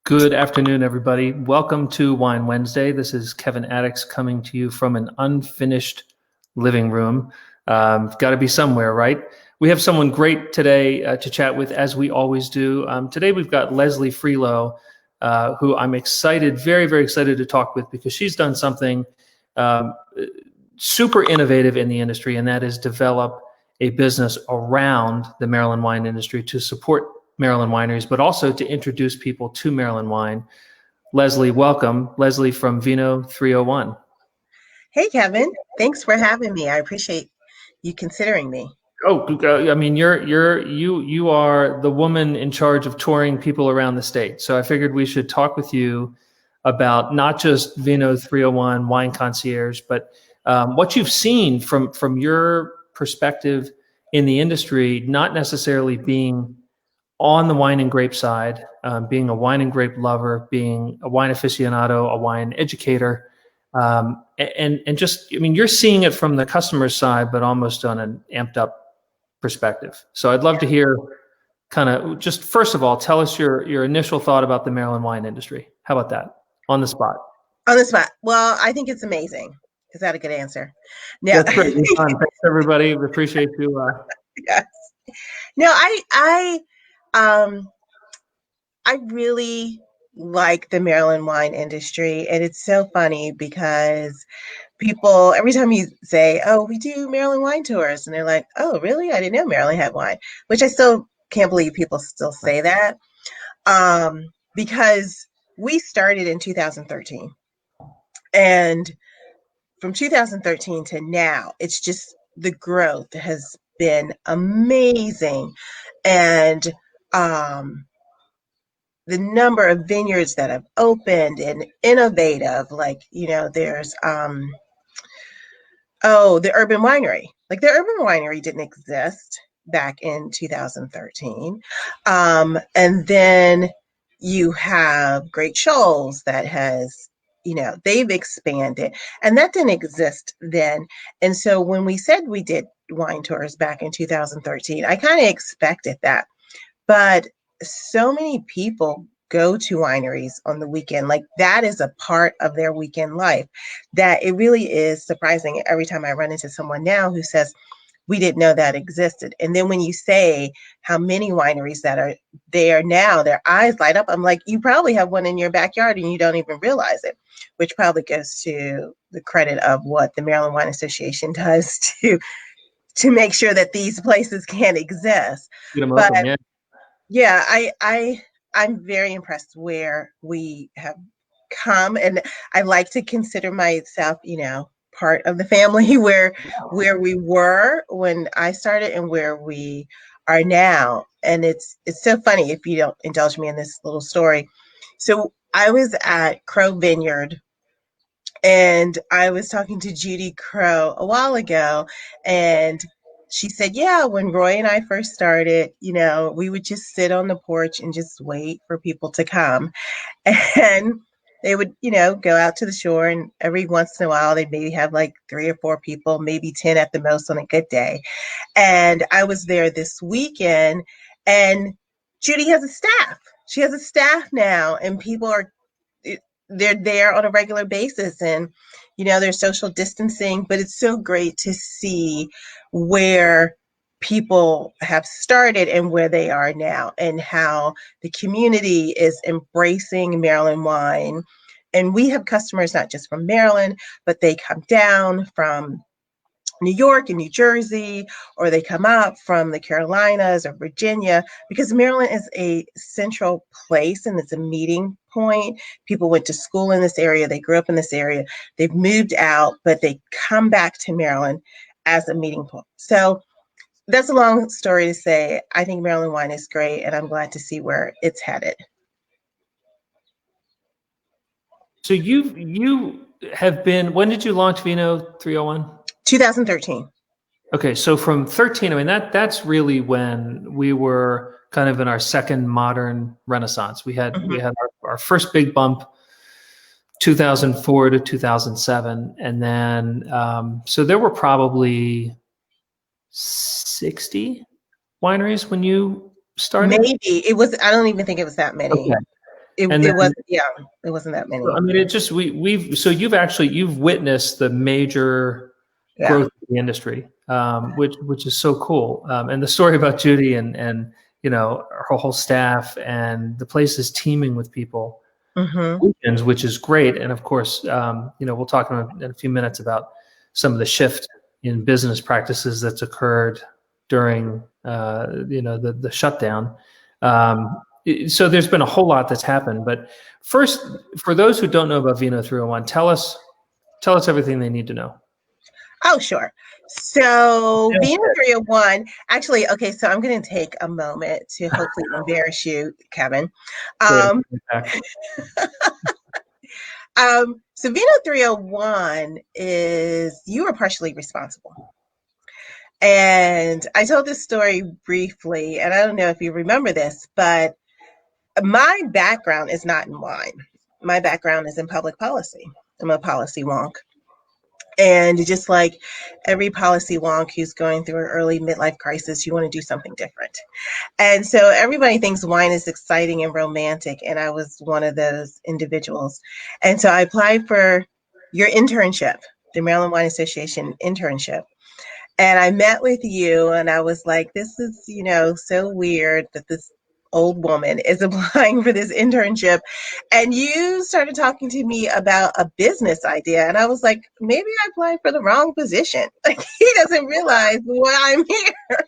Good afternoon, everybody. Welcome to Wine Wednesday. This is Kevin Addix coming to you from an unfinished living room. Got to be somewhere, right? We have someone great today to chat with, as we always do. Today we've got Leslie Frelow, who I'm excited, very, very excited to talk with because she's done something super innovative in the industry, and that is develop a business around the Maryland wine industry to support Maryland wineries, but also to introduce people to Maryland wine. Leslie, welcome. Leslie from Vino 301. Hey, Kevin. Thanks for having me. I appreciate you considering me. Oh, I mean, you are the woman in charge of touring people around the state. So I figured we should talk with you about not just Vino 301, Wine Concierge, but what you've seen from your perspective in the industry, not necessarily being on the wine and grape side, being a wine and grape lover, being a wine aficionado, a wine educator, and just, I mean, you're seeing it from the customer side, but almost on an amped up perspective. So I'd love to hear kind of just, first of all, tell us your initial thought about the Maryland wine industry. How about that? On the spot. On the spot. Well, I think it's amazing. Is that a good answer? No. That's great. Thanks, everybody. We appreciate you. Yes. No, I really like the Maryland wine industry, and it's so funny because people, every time you say, "Oh, we do Maryland wine tours," and they're like, "Oh, really? I didn't know Maryland had wine," which I still can't believe people still say that, because we started in 2013, and from 2013 to now, it's just the growth has been amazing, and the number of vineyards that have opened and innovative, like, there's the urban winery. Like, the urban winery didn't exist back in 2013. And then you have Great Shoals that has, they've expanded, and that didn't exist then. And so when we said we did wine tours back in 2013, I kind of expected that. But so many people go to wineries on the weekend. Like, that is a part of their weekend life, that it really is surprising every time I run into someone now who says, we didn't know that existed. And then when you say how many wineries that are there now, their eyes light up. I'm like, you probably have one in your backyard and you don't even realize it, which probably goes to the credit of what the Maryland Wine Association does to make sure that these places can exist. Get them But open, yeah. yeah, I'm very impressed where we have come, and I like to consider myself, part of the family where we were when I started and where we are now. And it's so funny, if you don't indulge me in this little story. So I was at Crow Vineyard, and I was talking to Judy Crow a while ago, and she said, yeah, when Roy and I first started, we would just sit on the porch and just wait for people to come. And they would, go out to the shore, and every once in a while, they'd maybe have like 3 or 4 people, maybe 10 at the most on a good day. And I was there this weekend, and Judy has a staff. She has a staff now, and people they're there on a regular basis, and there's social distancing, but it's so great to see where people have started and where they are now, and how the community is embracing Maryland wine. And we have customers not just from Maryland, but they come down from New York and New Jersey, or they come up from the Carolinas or Virginia, because Maryland is a central place and it's a meeting point. People went to school in this area, they grew up in this area, they've moved out, but they come back to Maryland as a meeting point. So that's a long story to say, I think Maryland wine is great, and I'm glad to see where it's headed. So you have been, when did you launch Vino 301? 2013. Okay, so from 13, I mean, that's really when we were kind of in our second modern renaissance. We had our first big bump, 2004 to 2007, and then so there were probably 60 wineries when you started. Maybe it was. I don't even think it was that many. Okay. And It was, yeah, it wasn't that many. I mean, it just so you've witnessed the major Yeah. growth of the industry, which is so cool. And the story about Judy and her whole staff, and the place is teeming with people, which is great. And of course, we'll talk in a few minutes about some of the shift in business practices that's occurred during the shutdown. So there's been a whole lot that's happened. But first, for those who don't know about Vino 301, tell us everything they need to know. Oh, sure. So Vino 301, actually, okay, so I'm going to take a moment to hopefully embarrass you, Kevin. So Vino 301 is, you are partially responsible. And I told this story briefly, and I don't know if you remember this, but my background is not in wine. My background is in public policy. I'm a policy wonk. And just like every policy wonk who's going through an early midlife crisis, you want to do something different. And so everybody thinks wine is exciting and romantic, and I was one of those individuals. And so I applied for your internship, the Maryland Wineries Association internship. And I met with you, and I was like, this is, so weird that this old woman is applying for this internship. And you started talking to me about a business idea. And I was like, maybe I applied for the wrong position. Like, he doesn't realize why I'm here.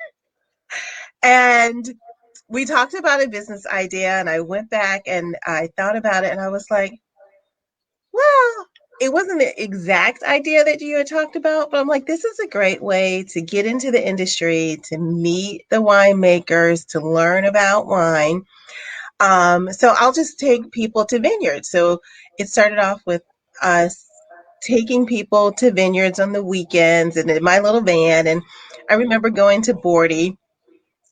And we talked about a business idea, and I went back and I thought about it, and I was like, well, it wasn't the exact idea that you had talked about, but I'm like, this is a great way to get into the industry, to meet the winemakers, to learn about wine. So I'll just take people to vineyards. So it started off with us taking people to vineyards on the weekends and in my little van. And I remember going to Bordy,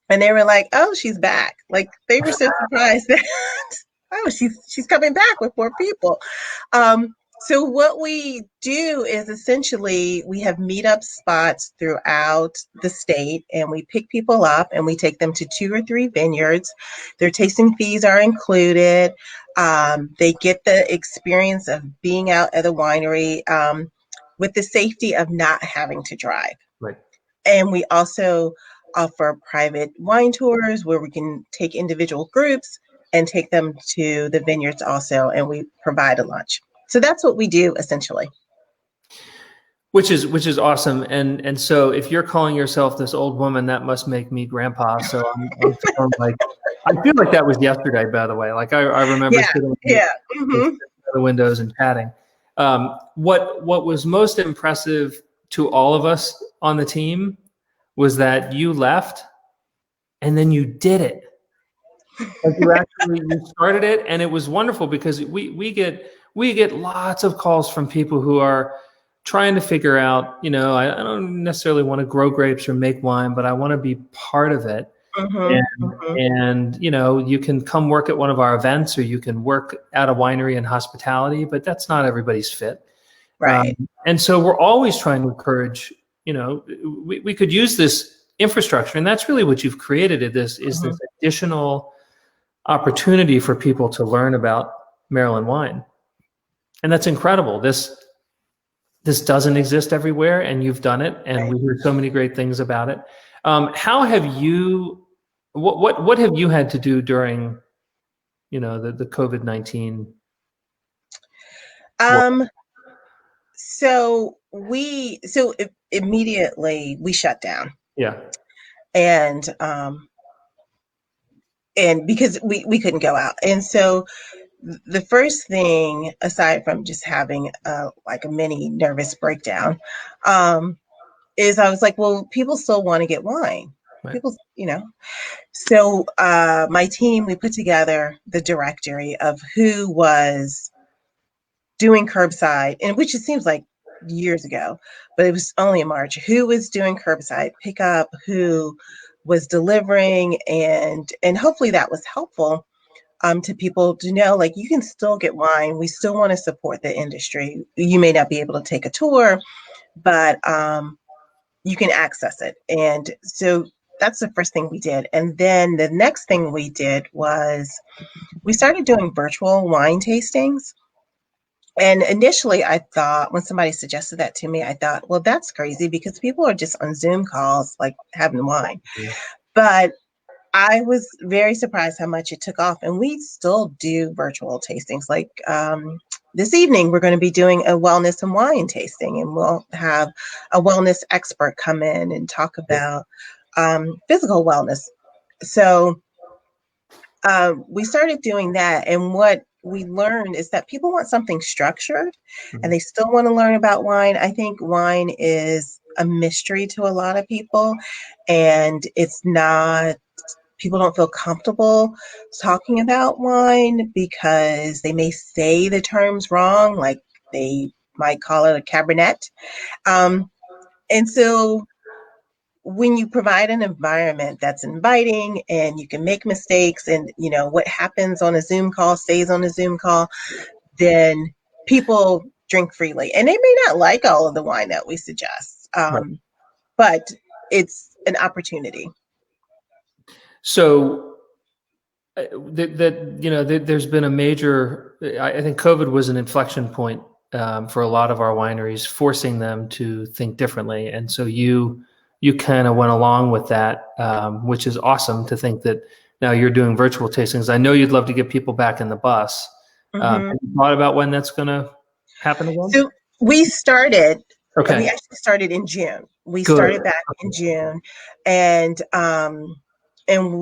and they were like, oh, she's back. Like, they were so surprised that, oh, she's coming back with 4 people. So what we do is essentially we have meetup spots throughout the state, and we pick people up and we take them to 2 or 3 vineyards. Their tasting fees are included. They get the experience of being out at a winery with the safety of not having to drive. Right. And we also offer private wine tours where we can take individual groups and take them to the vineyards also, and we provide a lunch. So that's what we do essentially. Which is awesome. And so if you're calling yourself this old woman, that must make me grandpa. So I'm feeling like, I feel like that was yesterday, by the way. Like I remember sitting in the windows and chatting. What was most impressive to all of us on the team was that you left and then you did it. Like you started it, and it was wonderful because we get lots of calls from people who are trying to figure out, I don't necessarily want to grow grapes or make wine, but I want to be part of it. And you can come work at one of our events, or you can work at a winery in hospitality, but that's not everybody's fit. Right. And so we're always trying to encourage, we could use this infrastructure, and that's really what you've created. This additional opportunity for people to learn about Maryland wine. And that's incredible. This doesn't exist everywhere, and you've done it, and we hear so many great things about it. How have you, what have you had to do during, the COVID-19? So immediately we shut down. Yeah. And because we couldn't go out. And so the first thing, aside from just having a mini nervous breakdown, is I was like, well, people still want to get wine. Right. People, So my team, we put together the directory of who was doing curbside, and which it seems like years ago, but it was only in March, who was doing curbside pickup, who was delivering, and hopefully that was helpful to people to know, like, you can still get wine. We still want to support the industry. You may not be able to take a tour, but you can access it. And so that's the first thing we did. And then the next thing we did was we started doing virtual wine tastings. And initially, I thought when somebody suggested that to me, I thought, well, that's crazy because people are just on Zoom calls, like having wine. But I was very surprised how much it took off. And we still do virtual tastings. Like this evening, we're going to be doing a wellness and wine tasting, and we'll have a wellness expert come in and talk about physical wellness. So we started doing that. And what we learned is that people want something structured and they still want to learn about wine. I think wine is a mystery to a lot of people, and it's not, people don't feel comfortable talking about wine because they may say the terms wrong, like they might call it a Cabernet. And so when you provide an environment that's inviting and you can make mistakes, and you know what happens on a Zoom call stays on a Zoom call, then people drink freely. And they may not like all of the wine that we suggest, but it's an opportunity. So there's been a major, I think COVID was an inflection point for a lot of our wineries, forcing them to think differently. And so you kind of went along with that, which is awesome to think that now you're doing virtual tastings. I know you'd love to get people back in the bus. Have you thought about when that's going to happen again? So we started, Okay. we actually started in June. We Good. started back in June, and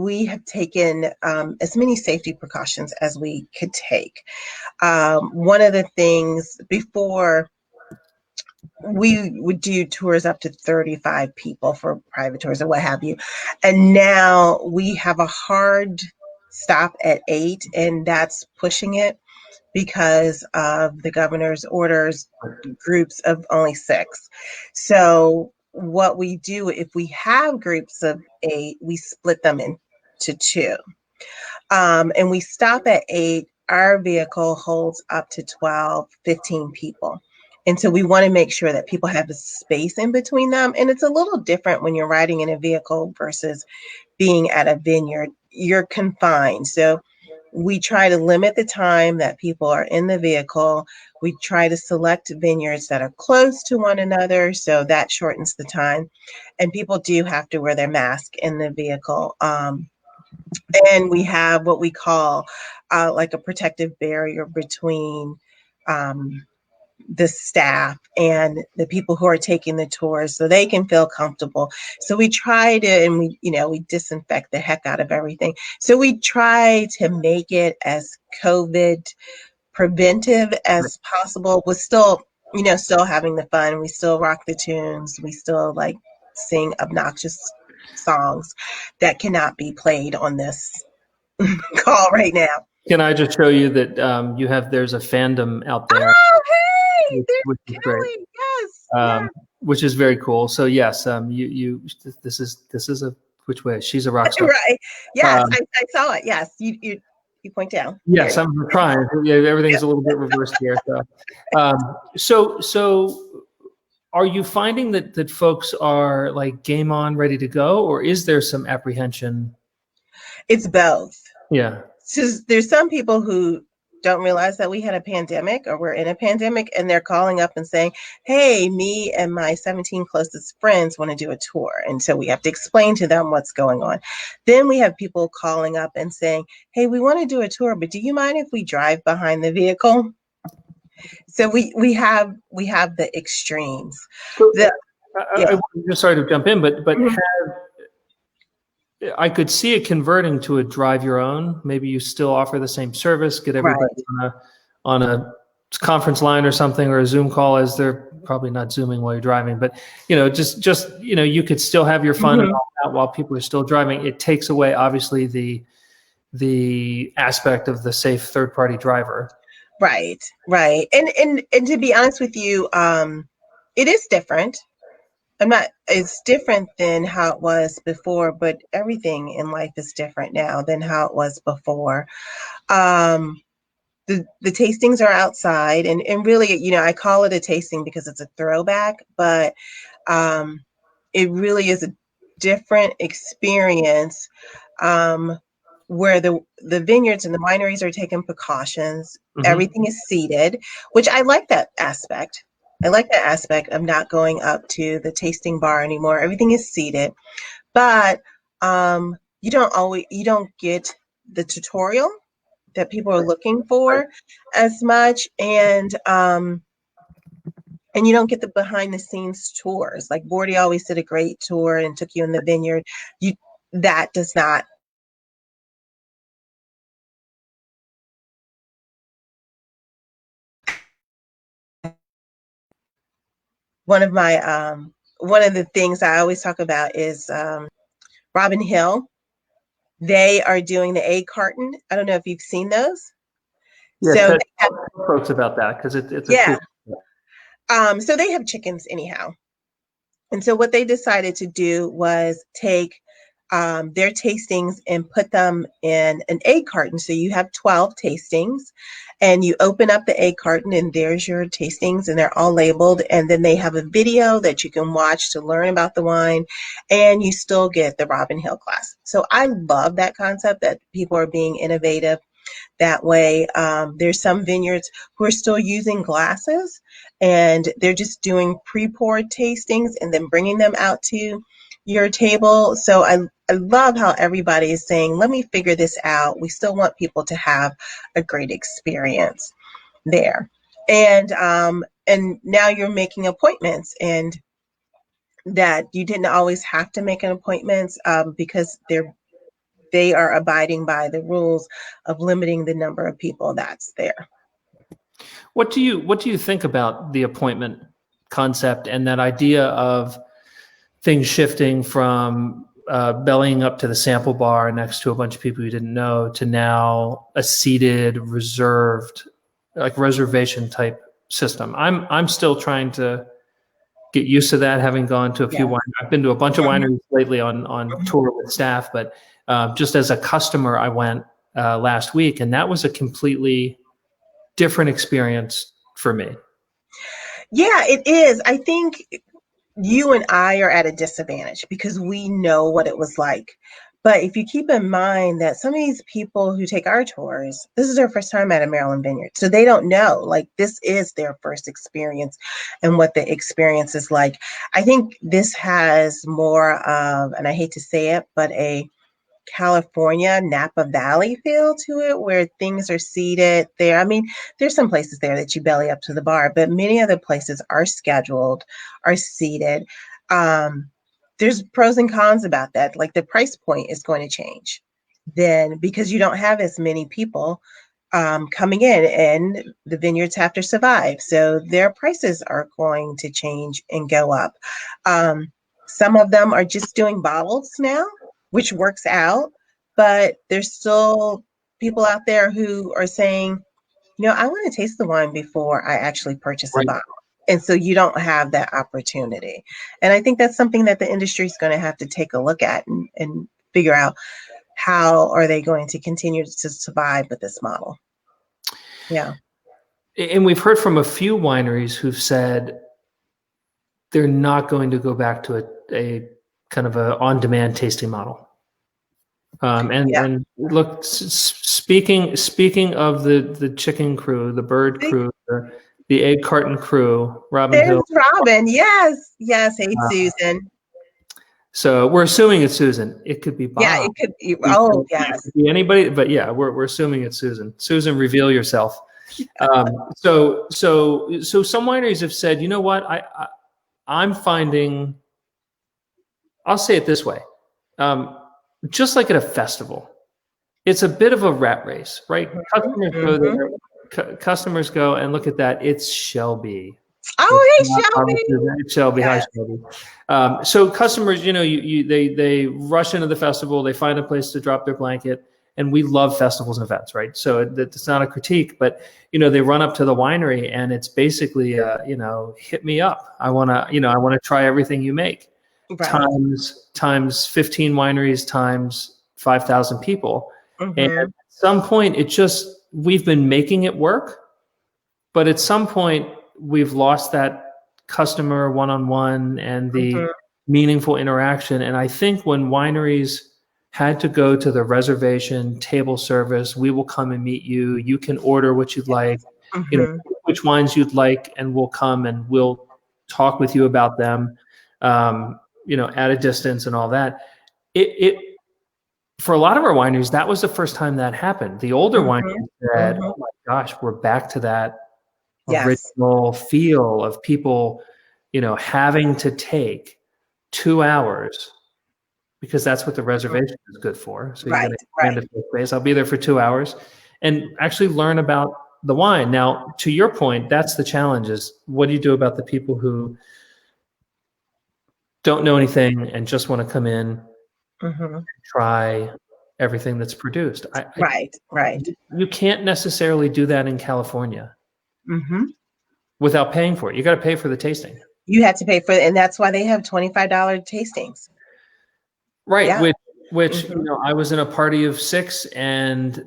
we have taken as many safety precautions as we could take. One of the things before, we would do tours up to 35 people for private tours or what have you. And now we have a hard stop at 8, and that's pushing it because of the governor's orders, groups of only 6. So what we do, if we have groups of 8, we split them into 2. And we stop at 8. Our vehicle holds up to 12, 15 people. And so we want to make sure that people have a space in between them. And it's a little different when you're riding in a vehicle versus being at a vineyard. You're confined. So we try to limit the time that people are in the vehicle. We try to select vineyards that are close to one another, so that shortens the time. And people do have to wear their mask in the vehicle. And we have what we call like a protective barrier between the staff and the people who are taking the tours, so they can feel comfortable. So we try to, and we disinfect the heck out of everything. So we try to make it as COVID preventive as possible, with still having the fun. We still rock the tunes. We still like sing obnoxious songs that cannot be played on this call right now. Can I just show you that there's a fandom out there? Oh, hey, which is great. Yes. Which is very cool. So yes, this is a, which way? She's a rock star. Right. Yes, I saw it. Yes, you point down. Yes, I'm trying. Yeah, everything's a little bit reversed here. So are you finding that folks are like game on, ready to go, or is there some apprehension? It's both. Yeah. So there's some people who don't realize that we had a pandemic, or we're in a pandemic, and they're calling up and saying, hey, me and my 17 closest friends want to do a tour. And so we have to explain to them what's going on. Then we have people calling up and saying, hey, we want to do a tour, but do you mind if we drive behind the vehicle? So we have the extremes. So, I'm just sorry to jump in, but I could see it converting to a drive your own. Maybe you still offer the same service, get everybody on a conference line or something, or a Zoom call, as they're probably not Zooming while you're driving, but just you could still have your fun and all that while people are still driving. It takes away obviously the aspect of the safe third-party driver. Right. And to be honest with you, it is different. It's different than how it was before, but everything in life is different now than how it was before. The tastings are outside, and really, I call it a tasting because it's a throwback, but it really is different experience, where the vineyards and the wineries are taking precautions. Everything is seated, which I like that aspect. I like that aspect of not going up to the tasting bar anymore. Everything is seated, but you don't get the tutorial that people are looking for as much, and you don't get the behind the scenes tours. Like Bordy always did a great tour and took you in the vineyard. That does not. One of the things I always talk about is Robin Hill. They are doing the egg carton. I don't know if you've seen those. Yeah, So tell folks about that, because it's yeah. a So they have chickens anyhow. And so what they decided to do was take their tastings and put them in an egg carton. So you have 12 tastings, and you open up the egg carton and there's your tastings, and they're all labeled. And then they have a video that you can watch to learn about the wine, and you still get the Robin Hill class. So I love that concept, that people are being innovative that way. There's some vineyards who are still using glasses, and they're just doing pre-poured tastings and then bringing them out to your table. So I love how everybody is saying, let me figure this out. We still want people to have a great experience there. And now you're making appointments, and that you didn't always have to make an appointment, because they are abiding by the rules of limiting the number of people that's there. What do you think about the appointment concept and that idea of things shifting from bellying up to the sample bar next to a bunch of people you didn't know to now a seated, reserved, like reservation type system? I'm still trying to get used to that, having gone to a few wineries. I've been to a bunch of wineries lately on tour with staff, but just as a customer, I went last week, and that was a completely different experience for me. Yeah, it is. I think you and I are at a disadvantage because we know what it was like. But if you keep in mind that some of these people who take our tours, this is their first time at a Maryland vineyard. So they don't know, like, this is their first experience and what the experience is like. I think this has more of, and I hate to say it, but a California Napa Valley feel to it, where things are seated there. I mean, there's some places there that you belly up to the bar, but many other places are scheduled, are seated. There's pros and cons about that. Like, the price point is going to change then, because you don't have as many people coming in, and the vineyards have to survive. So their prices are going to change and go up. Some of them are just doing bottles now, which works out, but there's still people out there who are saying, I want to taste the wine before I actually purchase a bottle. And so you don't have that opportunity. And I think that's something that the industry is going to have to take a look at and figure out, how are they going to continue to survive with this model? Yeah. And we've heard from a few wineries who've said they're not going to go back to a kind of a on-demand tasting model. And look, speaking of the chicken crew, the bird crew, the egg carton crew, Robin Hill. Robin, yes. Hey, Susan. So we're assuming it's Susan. It could be Bob. Yeah, it could be. Oh, yes. It could be anybody, but yeah, we're assuming it's Susan. Susan, reveal yourself. So some wineries have said, you know what, I'm finding, I'll say it this way, just like at a festival, it's a bit of a rat race, right? Customers go and look at that. It's Shelby. Oh, hey, Shelby. It's Shelby. Yes. Hi, Shelby. So customers, they rush into the festival. They find a place to drop their blanket, and we love festivals and events, right? So it's not a critique, but they run up to the winery, and it's basically, hit me up. I want to try everything you make. Right. Times 15 wineries times 5,000 people. And at some point, we've been making it work, but at some point we've lost that customer one-on-one and the meaningful interaction. And I think when wineries had to go to the reservation table service, we will come and meet you. You can order what you'd like, which wines you'd like, and we'll come and we'll talk with you about them, at a distance and all that. It for a lot of our wineries, that was the first time that happened. The older wineries said, "Oh my gosh, we're back to that original feel of people, having to take 2 hours." Because that's what the reservation is good for. So you're going to expand the space. I'll be there for 2 hours and actually learn about the wine. Now, to your point, that's the challenge is what do you do about the people who don't know anything and just want to come in and try everything that's produced? You can't necessarily do that in California without paying for it. You got to pay for the tasting. You have to pay for it, and that's why they have $25 tastings. Right, yeah. Which I was in a party of 6, and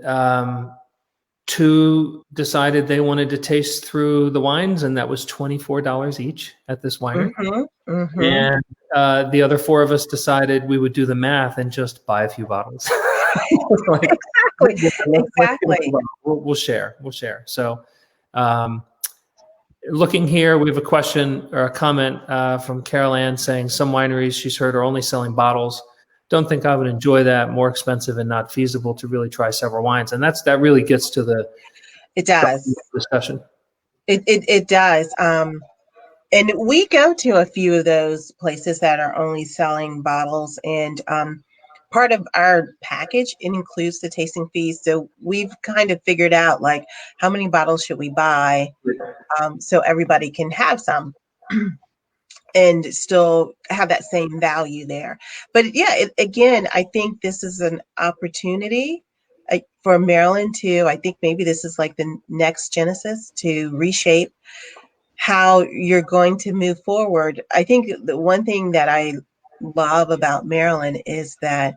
2 decided they wanted to taste through the wines, and that was $24 each at this winery. And the other 4 of us decided we would do the math and just buy a few bottles. Exactly. We'll share. So, looking here, we have a question or a comment from Carol Ann saying some wineries she's heard are only selling bottles. Don't think I would enjoy that. More expensive and not feasible to really try several wines. And that really gets to the discussion. It does. And we go to a few of those places that are only selling bottles, and part of our package, it includes the tasting fees. So we've kind of figured out like how many bottles should we buy so everybody can have some and still have that same value there. But yeah, again, I think this is an opportunity for Maryland to, I think maybe this is like the next genesis to reshape how you're going to move forward. I think the one thing that I love about Maryland is that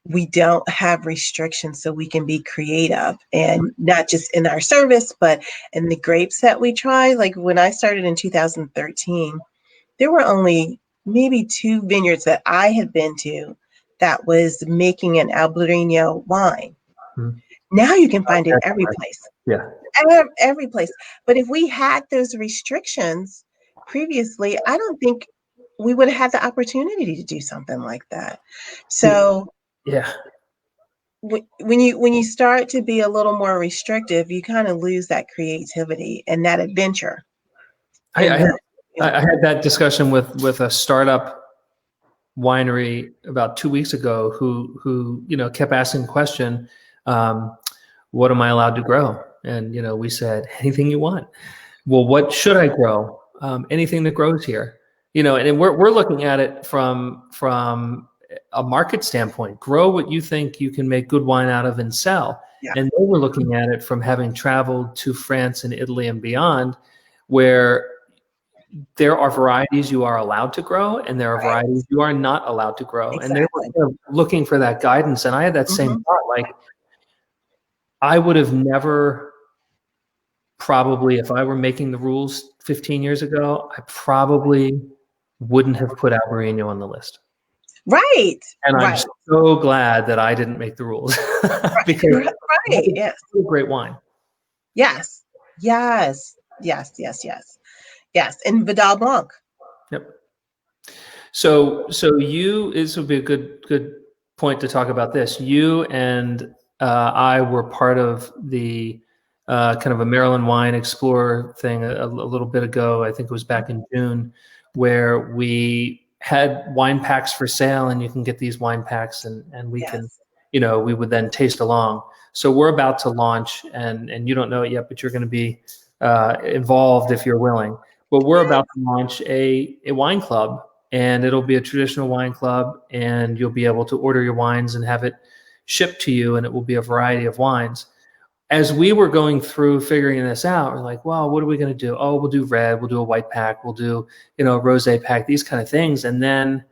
we don't have restrictions, so we can be creative, and not just in our service, but in the grapes that we try. Like when I started in 2013, there were only maybe 2 vineyards that I had been to that was making an Albarino wine. Now you can find it every place. Yeah. Every place. But if we had those restrictions previously, I don't think we would have had the opportunity to do something like that. So yeah, when you start to be a little more restrictive, you kind of lose that creativity and that adventure. I had that discussion with a startup winery about 2 weeks ago who kept asking the question, what am I allowed to grow? And we said, anything you want. Well, what should I grow? Anything that grows here. And we're looking at it from a market standpoint. Grow what you think you can make good wine out of and sell. Yeah. And they were looking at it from having traveled to France and Italy and beyond, where there are varieties you are allowed to grow and there are varieties you are not allowed to grow. Exactly. And they were kind of looking for that guidance. And I had that same thought, like I would have never probably, if I were making the rules 15 years ago, I probably wouldn't have put Albarino on the list. Right. And I'm so glad that I didn't make the rules because it's a great wine. Yes. And Vidal Blanc. Yep. So this would be a good point to talk about this. You and I were part of the kind of a Maryland Wine Explorer thing a little bit ago. I think it was back in June, where we had wine packs for sale, and you can get these wine packs, and we can, we would then taste along. So we're about to launch, and you don't know it yet, but you're going to be involved if you're willing. But we're about to launch a wine club, and it'll be a traditional wine club, and you'll be able to order your wines and have it shipped to you, and it will be a variety of wines. As we were going through figuring this out, we're like, well, what are we going to do? Oh, we'll do red, we'll do a white pack, we'll do, a rosé pack, these kind of things. And then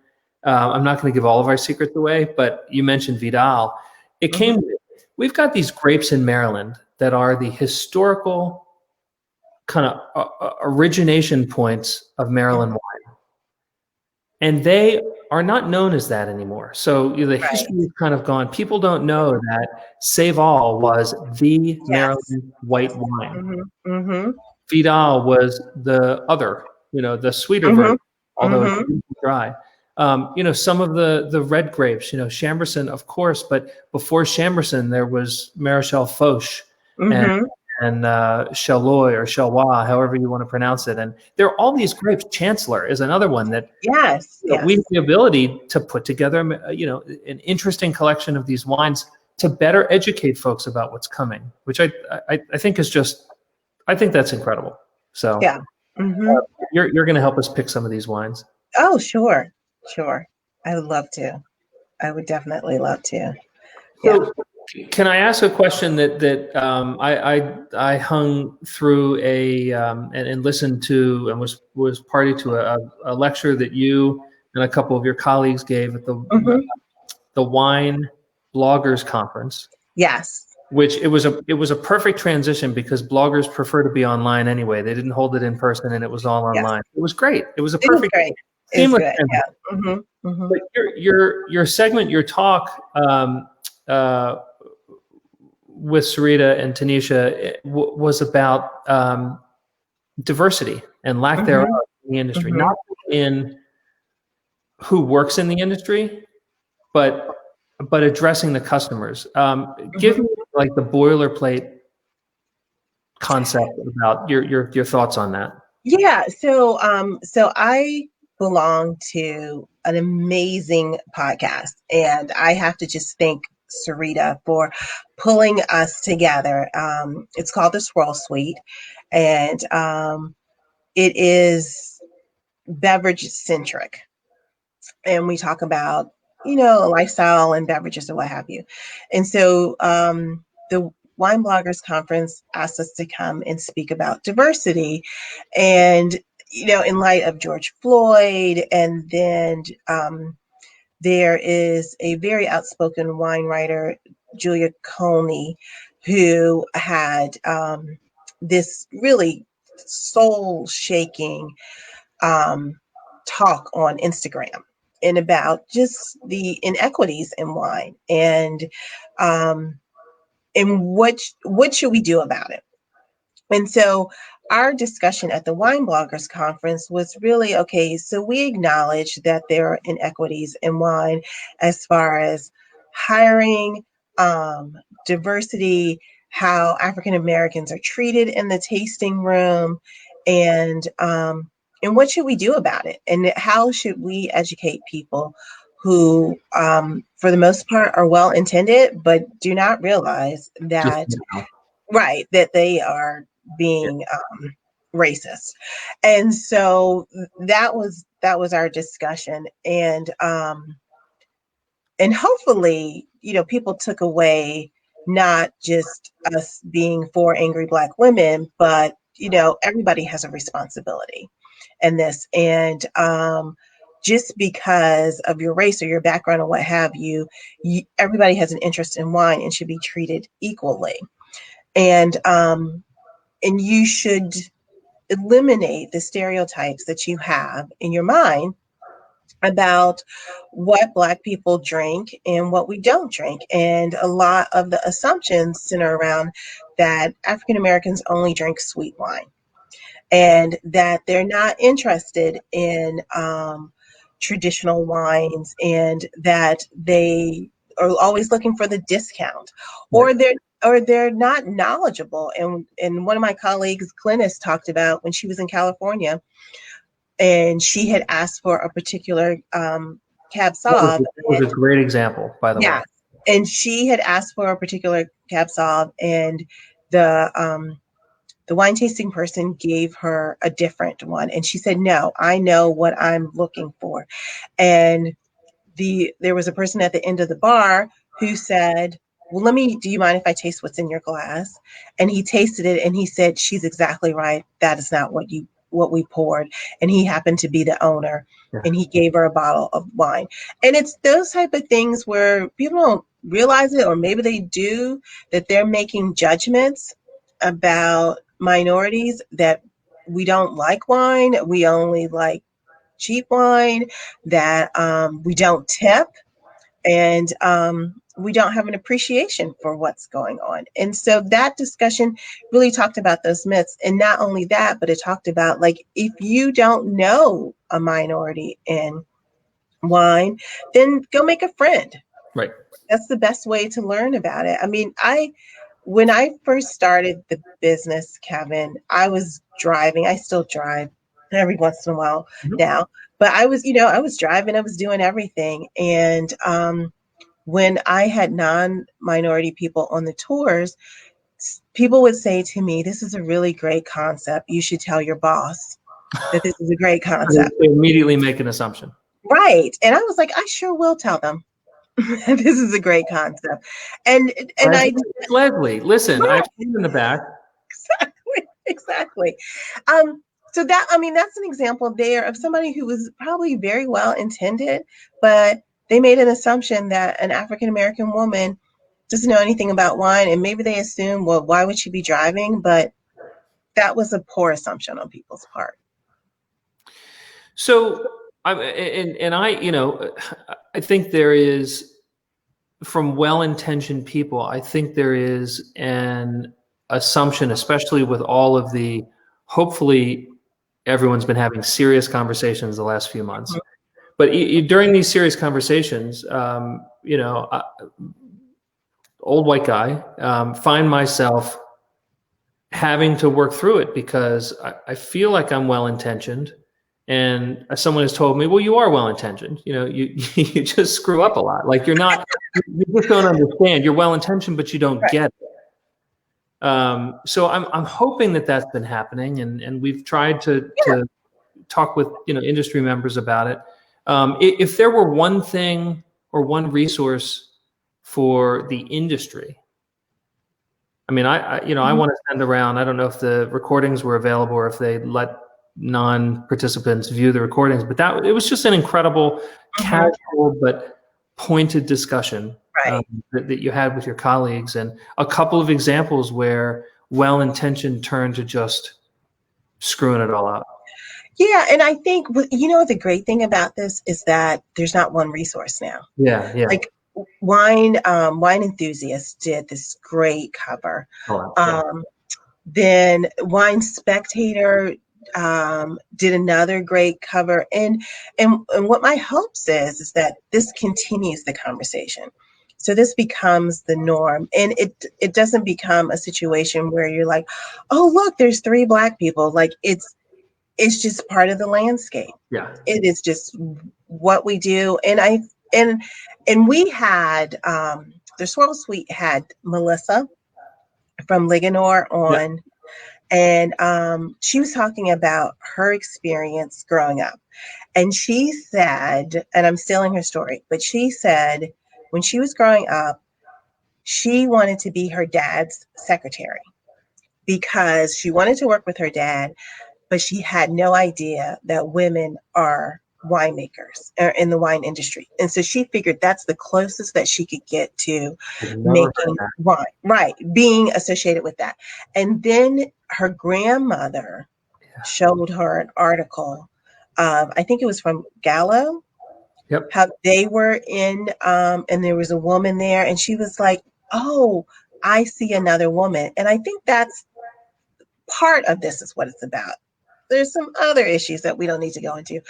I'm not going to give all of our secrets away, but you mentioned Vidal. It came, we've got these grapes in Maryland that are the historical kind of origination points of Maryland wine. and they are not known as that anymore. So the Right. history is kind of gone. People don't know that Save-All was the Yes. Maryland white wine. Mm-hmm. Vidal was the other, the sweeter version, Mm-hmm. although it's Mm-hmm. dry. Some of the red grapes, Chambourcin, of course, but before Chambourcin, there was Maréchal Foch and Mm-hmm. Chaloy or Chalois, however you want to pronounce it. And there are all these grapes. Chancellor is another one that Yes. Yes. we have the ability to put together, an interesting collection of these wines to better educate folks about what's coming, which I think is just, I think that's incredible. So Yeah. Mm-hmm. you're going to help us pick some of these wines. Oh, sure. Sure. I would love to. I would definitely love to. Yeah. So can I ask a question that I hung through and listened to and was party to a lecture that you and a couple of your colleagues gave at Mm-hmm. the Wine Bloggers Conference, Yes. which it was a perfect transition because bloggers prefer to be online anyway. They didn't hold it in person and it was all Yes. online. It was great. It was a It was perfect great. It was seamless good. transition. Yeah. Mm-hmm. Mm-hmm. But your segment, your talk uh, with Sarita and Tanisha was about diversity and lack thereof in the industry, Mm-hmm. not in who works in the industry, but addressing the customers. Give me like the boilerplate concept about your thoughts on that. Yeah. So I belong to an amazing podcast, and I have to just thank Sarita for pulling us together. It's called the Swirl Suite, and it is beverage centric, and we talk about lifestyle and beverages and what have you. And so the Wine Bloggers Conference asked us to come and speak about diversity, and in light of George Floyd, and then there is a very outspoken wine writer, Julia Coney, who had this really soul shaking talk on Instagram and about just the inequities in wine, um, and what should we do about it. And so our discussion at the Wine Bloggers Conference was really, okay, so we acknowledge that there are inequities in wine as far as hiring, diversity, how African Americans are treated in the tasting room, and what should we do about it? And how should we educate people who, for the most part, are well intended, but do not realize Just that, now. right, that they are being racist. And so that was our discussion, and hopefully people took away not just us being four angry Black women, but everybody has a responsibility in this. And just because of your race or your background or what have you, everybody has an interest in wine and should be treated equally. And you should eliminate the stereotypes that you have in your mind about what Black people drink and what we don't drink. And a lot of the assumptions center around that African Americans only drink sweet wine, and that they're not interested in traditional wines, and that they are always looking for the discount, Right. or they're not knowledgeable. And one of my colleagues, Glennis, talked about when she was in California, and she had asked for a particular Cab Sauv. That was a great example, by the way. Yeah, and she had asked for a particular Cab Sauv, and the wine tasting person gave her a different one, and she said, "No, I know what I'm looking for." And there was a person at the end of the bar who said, "Well, do you mind if I taste what's in your glass?" And he tasted it, and he said, "She's exactly right. That is not what we poured." And he happened to be the owner, Yeah. and he gave her a bottle of wine. And it's those type of things where people don't realize it, or maybe they do, that they're making judgments about minorities, that we don't like wine, we only like cheap wine, that we don't tip, and we don't have an appreciation for what's going on. And so that discussion really talked about those myths. And not only that, but it talked about, like, if you don't know a minority in wine, then go make a friend. Right. That's the best way to learn about it. I mean, when I first started the business, Kevin, I was driving. I still drive every once in a while now, but I was, I was driving, I was doing everything. And when I had non-minority people on the tours, people would say to me, "This is a really great concept. You should tell your boss that this is a great concept." They immediately make an assumption. Right. And I was like, I sure will tell them. This is a great concept. And Leslie, listen, I've seen in the back. Exactly. So that's an example there of somebody who was probably very well intended, but they made an assumption that an African American woman doesn't know anything about wine, and maybe they assume, well, why would she be driving? But that was a poor assumption on people's part. So I think there is, from well-intentioned people, I think there is an assumption, especially with all of the, hopefully everyone's been having serious conversations the last few months. But during these serious conversations, old white guy, find myself having to work through it because I feel like I'm well-intentioned. And someone has told me, well, you are well-intentioned. You just screw up a lot. Like you just don't understand. You're well-intentioned, but you don't get it. So I'm hoping that that's been happening, and we've tried to talk with industry members about it. If there were one thing or one resource for the industry, I mean, I want to send around. I don't know if the recordings were available or if they let non-participants view the recordings, but it was just an incredible, casual but pointed discussion that you had with your colleagues, and a couple of examples where well-intentioned turned to just screwing it all up. Yeah, and I think the great thing about this is that there's not one resource now. Yeah. Like Wine Enthusiast did this great cover. Then Wine Spectator did another great cover, and what my hopes is that this continues the conversation, so this becomes the norm, and it doesn't become a situation where you're like, oh look, there's 3 Black people. Like it's just part of the landscape. It is just what we do. And we had the Swirl Suite had Melissa from Liganor on. And she was talking about her experience growing up. And she said, and I'm stealing her story, but she said when she was growing up, she wanted to be her dad's secretary because she wanted to work with her dad, but she had no idea that women are winemakers in the wine industry. And so she figured that's the closest that she could get to making wine, being associated with that. And then her grandmother showed her an article of, I think it was from Gallo, how they were in, and there was a woman there, and she was like, oh, I see another woman. And I think that's part of this is what it's about. There's some other issues that we don't need to go into,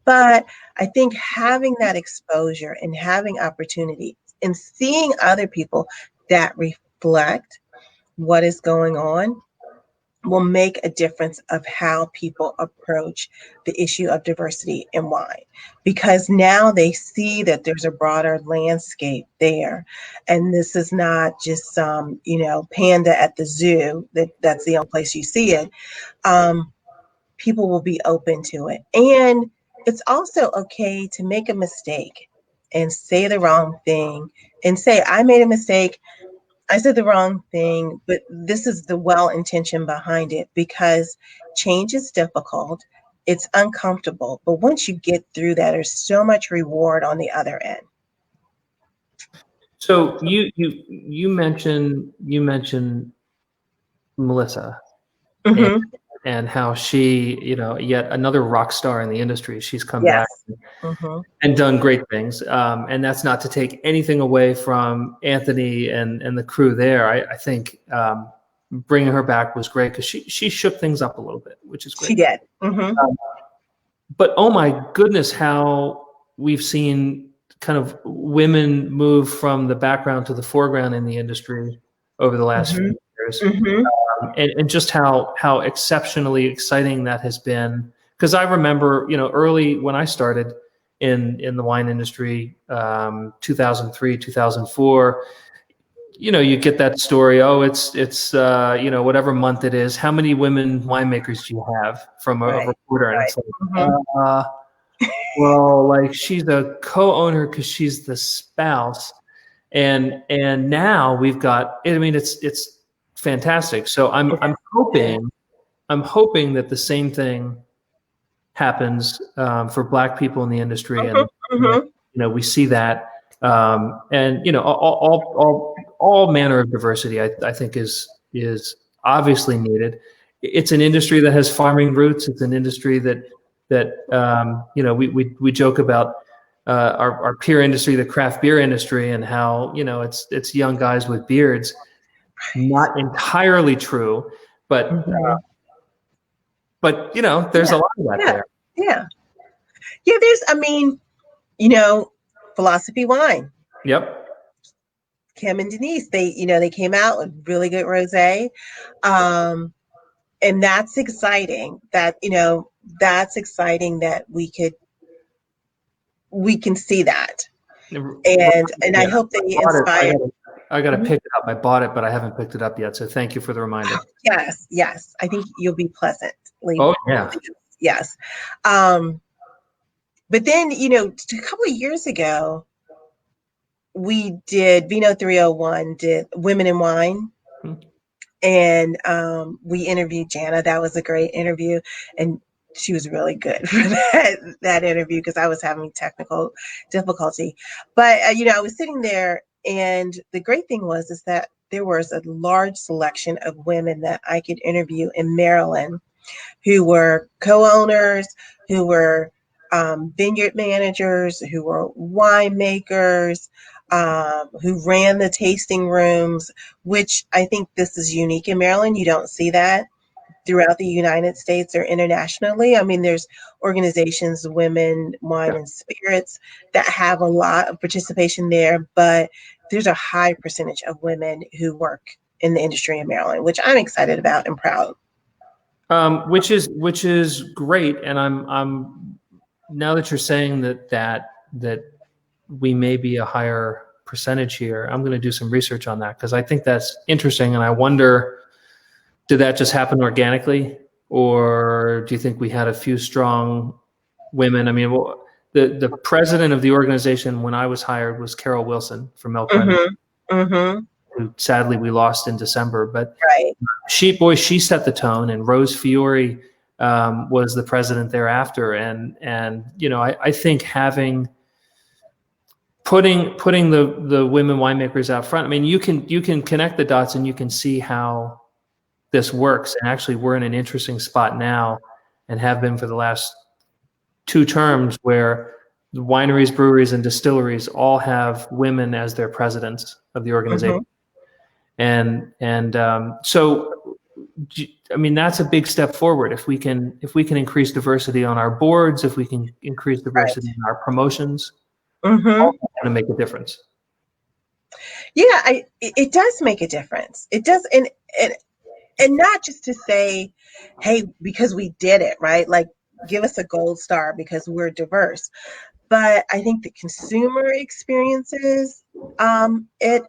but I think having that exposure and having opportunity and seeing other people that reflect what is going on will make a difference of how people approach the issue of diversity in wine, because now they see that there's a broader landscape there, and this is not just some panda at the zoo that's the only place you see it. People will be open to it. And it's also okay to make a mistake and say the wrong thing and say, I made a mistake. I said the wrong thing, but this is the well-intention behind it, because change is difficult. It's uncomfortable. But once you get through that, there's so much reward on the other end. So you mentioned Melissa. and how she, yet another rock star in the industry. She's come Yes. back Mm-hmm. and done great things. And that's not to take anything away from Anthony and the crew there. I think bringing her back was great because she shook things up a little bit, which is great. She did. Mm-hmm. But oh my goodness, how we've seen kind of women move from the background to the foreground in the industry over the last few years. Mm-hmm. And just how exceptionally exciting that has been. Because I remember, early when I started in the wine industry, 2003, 2004, you get that story. Oh, it's whatever month it is. How many women winemakers do you have from a reporter? And it's like, well, like she's a co-owner because she's the spouse, and now we've got. I mean, it's fantastic. So I'm hoping that the same thing happens for Black people in the industry, and we see that, and all manner of diversity. I think is obviously needed. It's an industry that has farming roots. It's an industry that we joke about our peer industry, the craft beer industry, and how it's young guys with beards. Not entirely true, but there's a lot of that there. Yeah. There's, Philosophy Wine. Yep. Kim and Denise, they came out with really good rosé. And that's exciting that we can see that. And I hope they inspire. I got to pick it up. I bought it, but I haven't picked it up yet. So thank you for the reminder. Yes. I think you'll be pleasantly. Oh yeah. Yes. But then, a couple of years ago, we did Vino 301, did Women in Wine. And we interviewed Jana. That was a great interview. And she was really good for that interview because I was having technical difficulty. But, I was sitting there, and the great thing is that there was a large selection of women that I could interview in Maryland who were co-owners, who were vineyard managers, who were winemakers, who ran the tasting rooms, which I think this is unique in Maryland. You don't see that throughout the United States or internationally. I mean, there's organizations, Women, Wine and Spirits, that have a lot of participation there, but there's a high percentage of women who work in the industry in Maryland, which I'm excited about and proud. Which is great. And I'm now that you're saying that we may be a higher percentage here, I'm going to do some research on that because I think that's interesting. And I wonder, did that just happen organically, or do you think we had a few strong women? I mean, the president of the organization when I was hired was Carol Wilson from Milk Run, who sadly we lost in December. But she set the tone, and Rose Fiore was the president thereafter. And I think putting the women winemakers out front. I mean, you can connect the dots and you can see how this works. And actually, we're in an interesting spot now, and have been for the last 2 terms, where the wineries, breweries, and distilleries all have women as their presidents of the organization. And so, I mean, that's a big step forward. If we can increase diversity on our boards, if we can increase diversity in our promotions, it's going to make a difference. Yeah, it does make a difference. It does, and not just to say, hey, because we did it, right? Like, give us a gold star because we're diverse. But I think the consumer experiences, it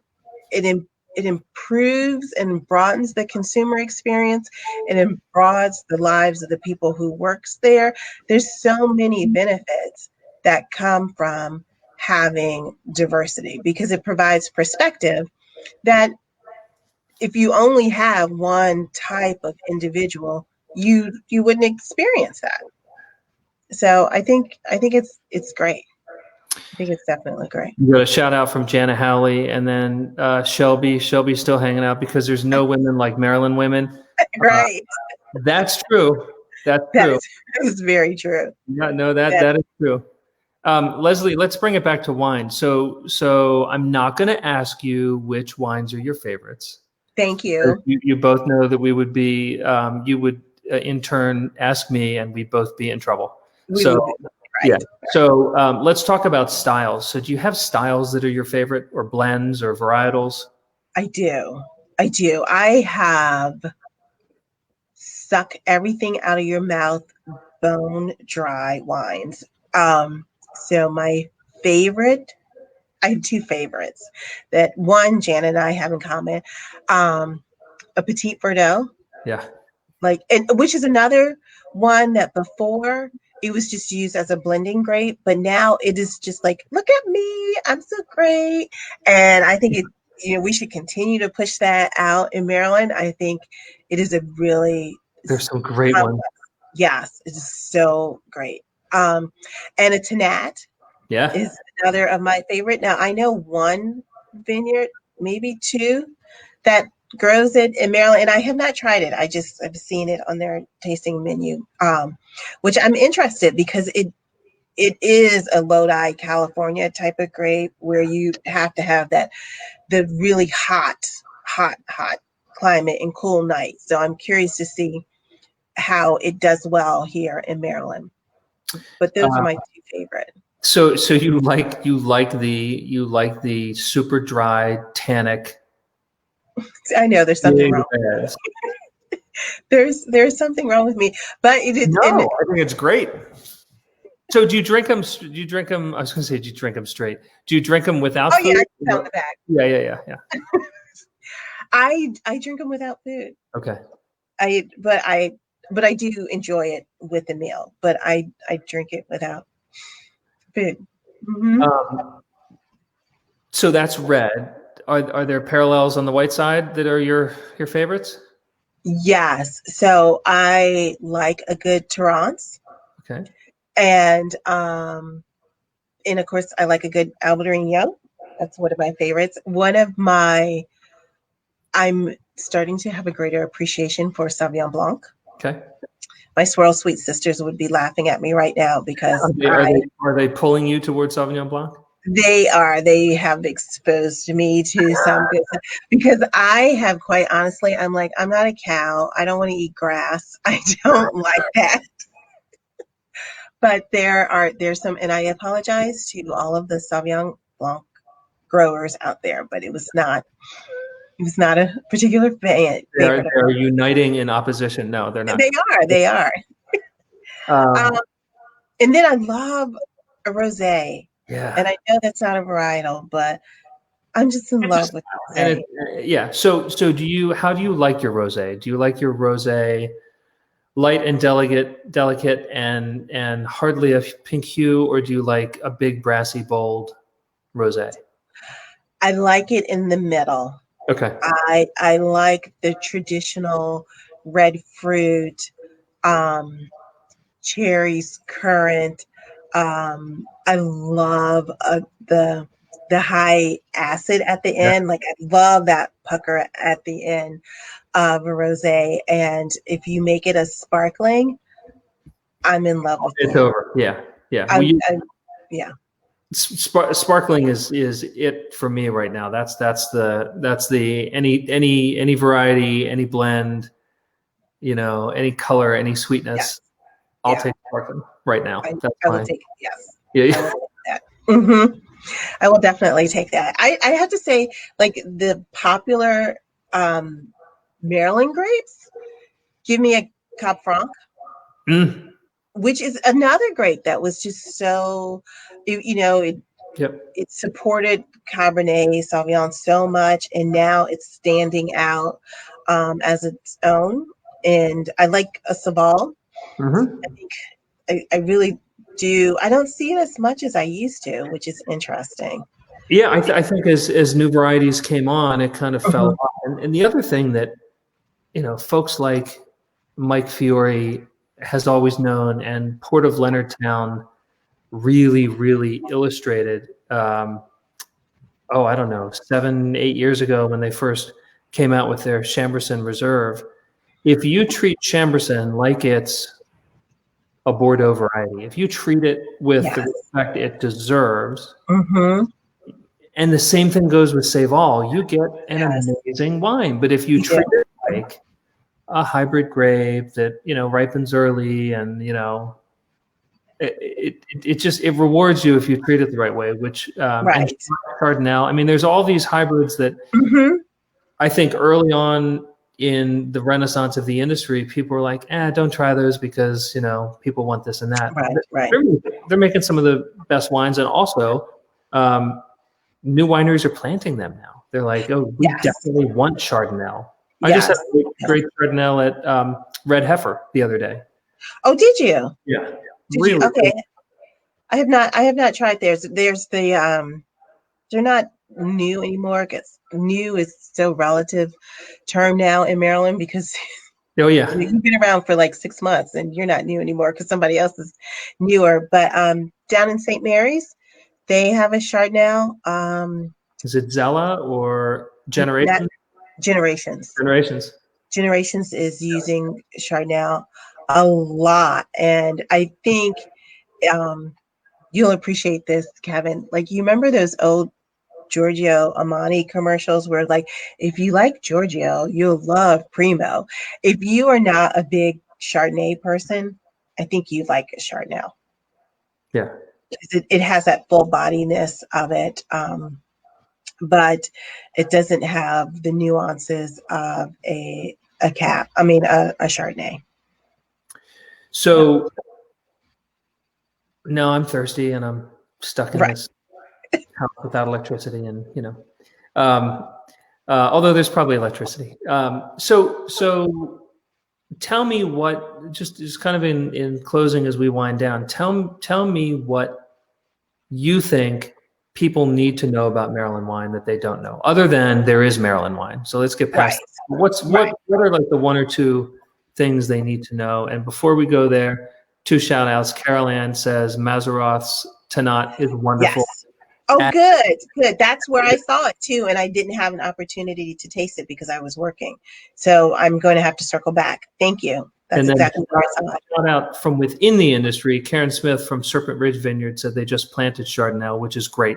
improves and broadens the consumer experience, and it broadens the lives of the people who works there. There's so many benefits that come from having diversity because it provides perspective that if you only have one type of individual, you wouldn't experience that. So I think it's great. I think it's definitely great. You got a shout out from Jana Howley, and then Shelby. Shelby's still hanging out because there's no women like Maryland women. Right. That's true. That's That true. is, that is very true. Yeah, no, that That, that is true. Leslie, let's bring it back to wine. So I'm not going to ask you which wines are your favorites. thank you. You both know that we would be, you would in turn ask me, and we'd both be in trouble. We So would be yeah. right. So let's talk about styles. So do you have styles that are your favorite, or blends or varietals? I do. I do. I have suck everything out of your mouth, bone dry wines. So my favorite, I have two favorites that one Jan and I have in common. A Petit Verdot, Yeah. like, and which is another one that before it was just used as a blending grape, but now it is just like, look at me, I'm so great. And I think we should continue to push that out in Maryland. I think it is a really There's some great ones. yes, it is so great. Um, and a Tanat Yeah. is another of my favorite. Now I know one vineyard, maybe two, that grows it in Maryland, and I have not tried it. I've seen it on their tasting menu, which I'm interested because it is a Lodi, California type of grape where you have to have the really hot climate and cool nights. So I'm curious to see how it does well here in Maryland. But those are my two favorite. So you like the super dry tannic. I know there's something wrong. Beds. There's something wrong with me, but it is. No, I think it's great. So do you drink them? Do you drink them? I was going to say, do you drink them straight? Do you drink them without Oh food? yeah, I found the bag. Yeah. I drink them without food. Okay. But I do enjoy it with the meal. But I drink it without food. Mm-hmm. So that's red. Are there parallels on the white side that are your favorites? Yes. So I like a good Torrance. Okay. And of course I like a good Albarino. That's one of my favorites. I'm starting to have a greater appreciation for Sauvignon Blanc. Okay. My Swirl Suite sisters would be laughing at me right now because are they pulling you towards Sauvignon Blanc? They have exposed me to some good stuff because I have, quite honestly, I'm like, I'm not a cow. I don't want to eat grass. I don't like that. But there's some, and I apologize to all of the Sauvignon Blanc growers out there, but it was not a particular favorite. They're uniting in opposition. No, they're not. They are. And then I love a rosé. Yeah. And I know that's not a varietal, but I'm just in love with rosé. Yeah. So how do you like your rosé? Do you like your rosé light and delicate and hardly a pink hue, or do you like a big brassy bold rosé? I like it in the middle. Okay. I like the traditional red fruit, cherries, currant. I love the high acid at the end. Like I love that pucker at the end of a rosé. And if you make it a sparkling, I'm in love with it. It's over. Yeah. Yeah. Sparkling is it for me right now. That's the any variety, any blend, any color, any sweetness. Yes. I'll take sparkling right now. I will take it. Yes. Yeah. I will take that. Mm-hmm. I will definitely take that. I have to say, like the popular Maryland grapes, give me a Cab Franc. Which is another grape that was just so, it supported Cabernet Sauvignon so much, and now it's standing out as its own. And I like a Saval. I think I really do. I don't see it as much as I used to, which is interesting. Yeah, I think as new varieties came on, it kind of fell off. And the other thing that folks like Mike Fiore has always known, and Port of Leonardtown really, really illustrated, I don't know, 7-8 years ago when they first came out with their Chamberson Reserve, if you treat Chambourcin like it's a Bordeaux variety, if you treat it with the Yes. respect it deserves, Mm-hmm. and the same thing goes with Saval, you get an Yes. amazing wine. But if you You do. treat it like a hybrid grape that, you know, ripens early and, you know, it just, it rewards you if you treat it the right way, which, and Right. Cardinal, I mean, there's all these hybrids that Mm-hmm. I think early on in the renaissance of the industry, people were like, don't try those because, you know, people want this and that. Right. Right. They're making some of the best wines. And also, um, new wineries are planting them now. They're like, oh, we Yes. definitely want Chardonnay. I just had Yes. a great Chardonnay at Red Heifer the other day. Oh, did you? Yeah, Did you? really Okay. good. I have not tried theirs. There's the they're not new anymore because new is so relative term now in Maryland because Oh yeah. you've been around for like 6 months and you're not new anymore because somebody else is newer. But down in St. Mary's, they have a Chardonnay. Is it Zella or Not Generation? Generations. Generations. Generations is using Chardonnay a lot, and I think you'll appreciate this, Kevin. Like, you remember those old Giorgio Armani commercials where, like, if you like Giorgio, you'll love Primo. If you are not a big Chardonnay person, I think you'd like a Chardonnay. Yeah. It has that full bodiness of it, but it doesn't have the nuances of a cap. I mean, a Chardonnay. Yeah. So now I'm thirsty and I'm stuck in Right. this house without electricity, and you know, um, although there's probably electricity. So tell me what, just kind of in closing as we wind down, tell me what you think people need to know about Maryland wine that they don't know, other than there is Maryland wine. So let's get Right. past that. What are like the one or two things they need to know? And before we go there, two shout outs. Carol Ann says Mazeroth's Tanat is wonderful. Yes. Oh, At- good, good. That's where I saw it too, and I didn't have an opportunity to taste it because I was working. So I'm going to have to circle back. Thank you. That's and then exactly where I saw it. shout out from within the industry. Karen Smith from Serpent Ridge Vineyard said they just planted Chardonnay, which is great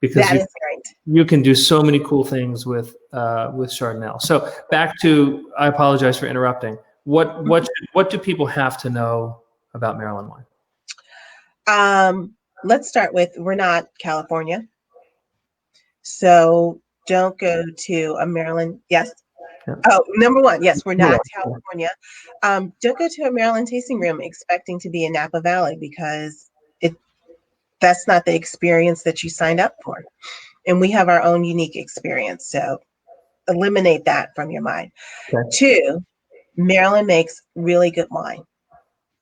because That is great. you can do so many cool things with Chardonnay. So back to, I apologize for interrupting. What do people have to know about Maryland wine? Let's start with, we're not California, so don't go to a Maryland. Yes. Yeah. Oh, number one, yes, we're not Yeah. California. Don't go to a Maryland tasting room expecting to be in Napa Valley because that's not the experience that you signed up for. And we have our own unique experience. So eliminate that from your mind. Okay. Two, Maryland makes really good wine.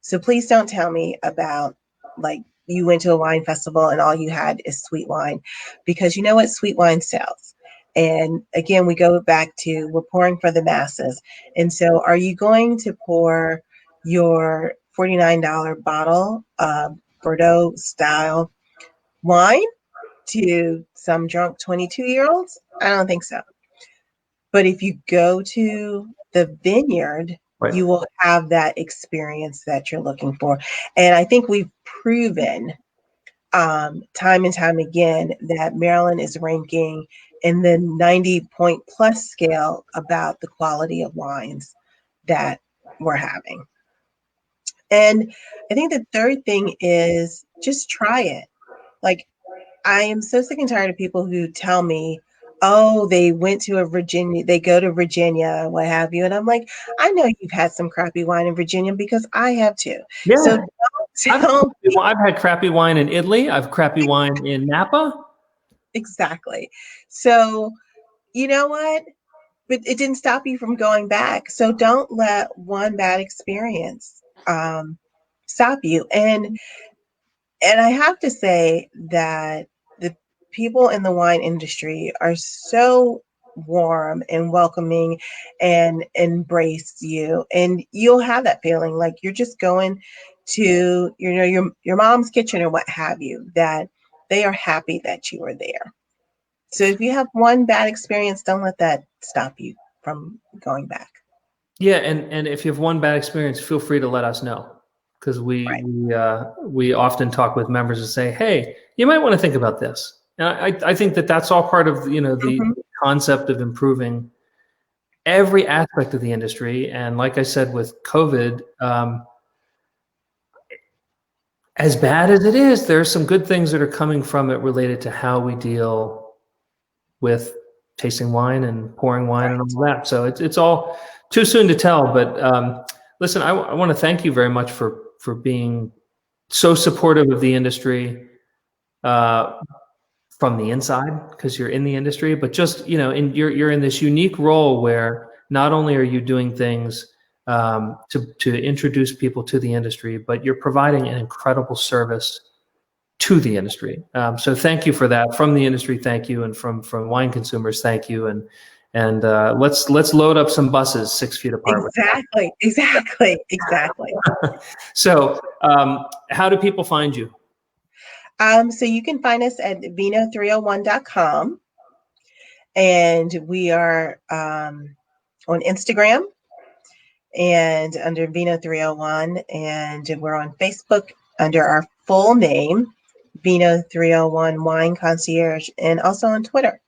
So please don't tell me about, like, you went to a wine festival and all you had is sweet wine, because you know what? Sweet wine sells. And again, we go back to, we're pouring for the masses. And so are you going to pour your $49 bottle of Bordeaux style wine to some drunk 22-year-olds? I don't think so. But if you go to the vineyard, Right. you will have that experience that you're looking for. And I think we've proven time and time again that Maryland is ranking in the 90-point plus scale about the quality of wines that we're having. And I think the third thing is just try it. Like, I am so sick and tired of people who tell me, oh, they went to they go to Virginia, what have you. And I'm like, I know you've had some crappy wine in Virginia because I have too. Yeah. So I've had crappy wine in Italy. I've crappy wine in Napa. Exactly. So, you know what? But it didn't stop you from going back. So don't let one bad experience stop you. And I have to say that the people in the wine industry are so warm and welcoming and embrace you. And you'll have that feeling like you're just going to, your mom's kitchen or what have you, that they are happy that you are there. So if you have one bad experience, don't let that stop you from going back. Yeah, and if you have one bad experience, feel free to let us know, because Right. we often talk with members and say, hey, you might want to think about this. And I think that that's all part of the Mhm. concept of improving every aspect of the industry. And like I said, with COVID, as bad as it is, there are some good things that are coming from it related to how we deal with tasting wine and pouring wine and all that. So it's all too soon to tell. But listen, I want to thank you very much for being so supportive of the industry uh, from the inside, because you're in the industry, but just you're in this unique role where not only are you doing things to introduce people to the industry, but you're providing an incredible service to the industry. So thank you for that. From the industry, thank you, and from wine consumers, thank you. And let's load up some buses 6 feet apart. Exactly. Exactly. Exactly. So how do people find you? So you can find us at vino301.com, and we are on Instagram and under Vino301, and we're on Facebook under our full name, Vino301 Wine Concierge, and also on Twitter.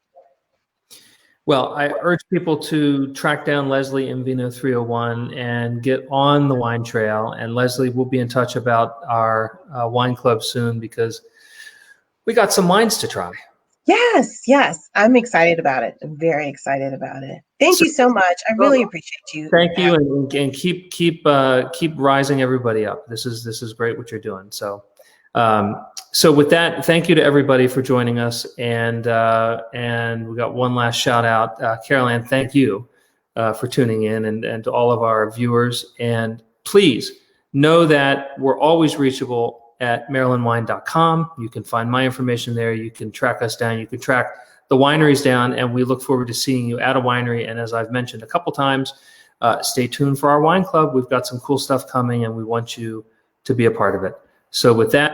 Well, I urge people to track down Leslie and Vino 301 and get on the wine trail. And Leslie, will be in touch about our wine club soon, because we got some wines to try. Yes, yes. I'm excited about it. I'm very excited about it. Thank you so much. I really appreciate you. Thank you, and keep rising everybody up. This is great what you're doing. So so with that, thank you to everybody for joining us, and we got one last shout out. Carol Ann, thank you for tuning in, and to all of our viewers. And please know that we're always reachable at marylandwine.com. You can find my information there. You can track us down. You can track the wineries down, and we look forward to seeing you at a winery. And as I've mentioned a couple times, stay tuned for our wine club. We've got some cool stuff coming, and we want you to be a part of it. So with that,